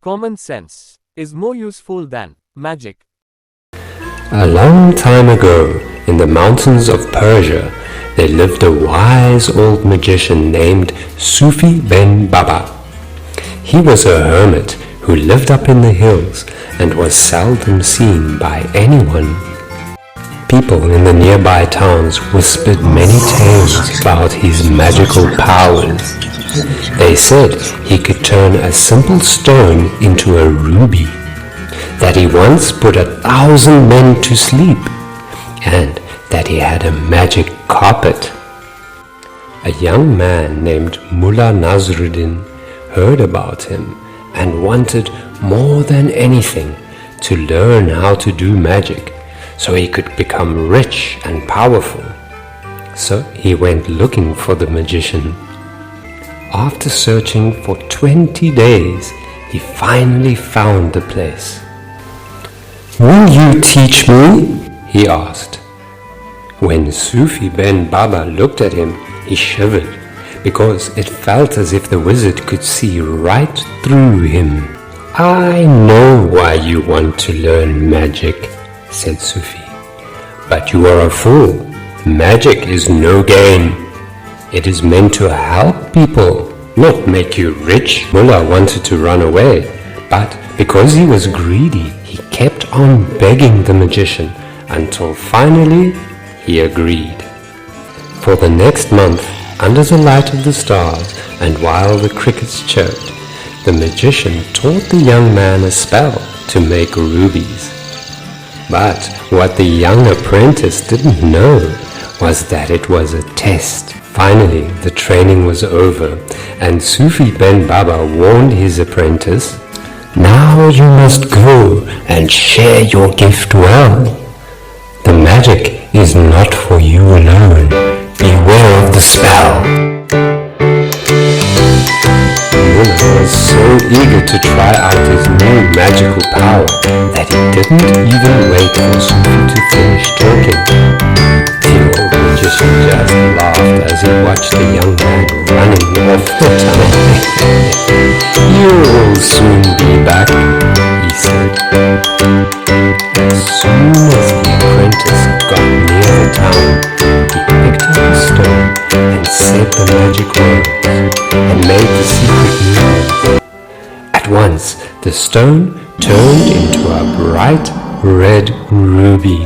Common sense is more useful than magic. A long time ago, in the mountains of Persia, there lived a wise old magician named Sufi ben Baba. He was a hermit who lived up in the hills and was seldom seen by anyone. People in the nearby towns whispered many tales about his magical powers. They said he could turn a simple stone into a ruby, that he once put 1,000 men to sleep, and that he had a magic carpet. A young man named Mullah Nasruddin heard about him and wanted more than anything to learn how to do magic so he could become rich and powerful. So he went looking for the magician. After searching for 20 days, he finally found the place. "Will you teach me?" he asked. When Sufi ben Baba looked at him, he shivered, because it felt as if the wizard could see right through him. "I know why you want to learn magic," said Sufi, "but you are a fool. Magic is no game. It is meant to help people, not make you rich." Mullah wanted to run away, but because he was greedy, he kept on begging the magician until finally he agreed. For the next month, under the light of the stars and while the crickets chirped, the magician taught the young man a spell to make rubies. But what the young apprentice didn't know was that it was a test. Finally, the training was over, and Sufi ben Baba warned his apprentice, "Now you must go and share your gift well. The magic is not for you alone. Beware of the spell." Mullah was so eager to try out his new magical power that he didn't even wait for Sufi to finish talking. The old magician just laughed as he watched the young man running off the town. "You'll soon be back," he said. As soon as the apprentice got near the town, he picked up a stone and said the magic words and made the secret movement. At once, the stone turned into a bright red ruby.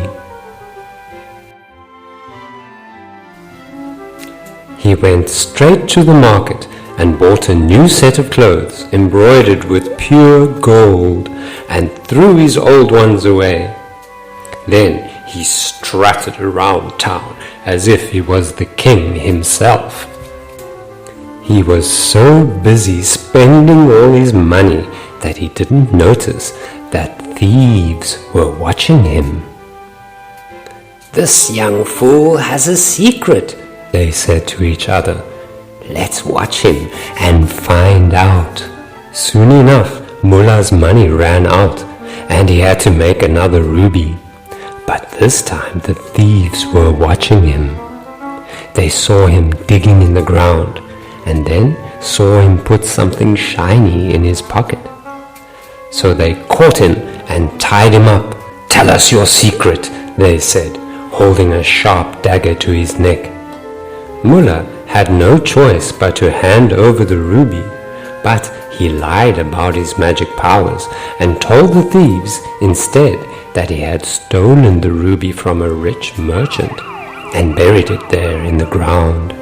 He went straight to the market and bought a new set of clothes embroidered with pure gold and threw his old ones away. Then he strutted around town as if he was the king himself. He was so busy spending all his money that he didn't notice that thieves were watching him. "This young fool has a secret," they said to each other. "Let's watch him and find out." Soon enough, Mullah's money ran out, and he had to make another ruby. But this time the thieves were watching him. They saw him digging in the ground, and then saw him put something shiny in his pocket. So they caught him and tied him up. "Tell us your secret," they said, holding a sharp dagger to his neck. Mullah had no choice but to hand over the ruby, but he lied about his magic powers and told the thieves instead that he had stolen the ruby from a rich merchant and buried it there in the ground.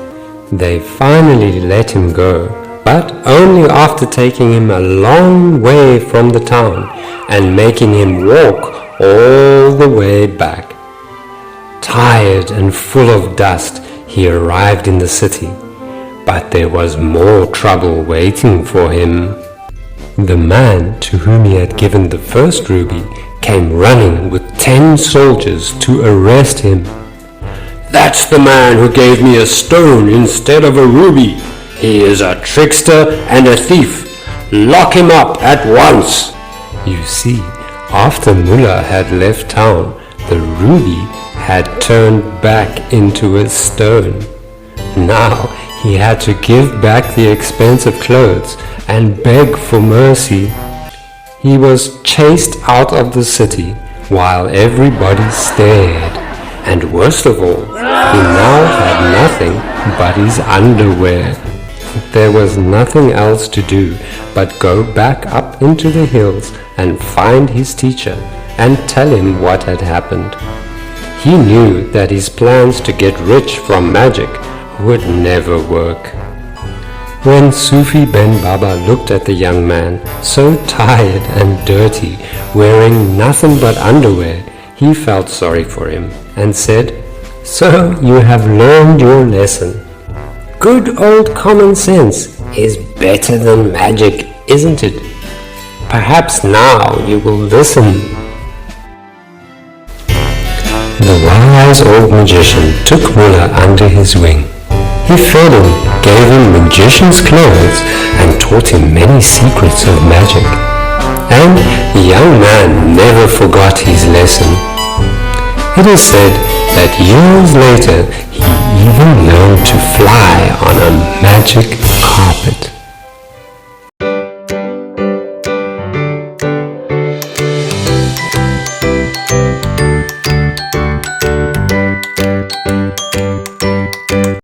They finally let him go, but only after taking him a long way from the town and making him walk all the way back. Tired and full of dust, he arrived in the city, but there was more trouble waiting for him. The man to whom he had given the first ruby came running with 10 soldiers to arrest him. "That's the man who gave me a stone instead of a ruby. He is a trickster and a thief. Lock him up at once." You see, after Mullah had left town, the ruby had turned back into a stone. Now he had to give back the expensive clothes and beg for mercy. He was chased out of the city while everybody stared. And worst of all, he now had nothing but his underwear. There was nothing else to do but go back up into the hills and find his teacher and tell him what had happened. He knew that his plans to get rich from magic would never work. When Sufi Ben Baba looked at the young man, so tired and dirty, wearing nothing but underwear, he felt sorry for him and said, "So you have learned your lesson. Good old common sense is better than magic, isn't it? Perhaps now you will listen." The wise old magician took Mullah under his wing. He fed him, gave him magician's clothes, and taught him many secrets of magic. And the young man never forgot his lesson. It is said that years later he even learned to fly on a magic carpet.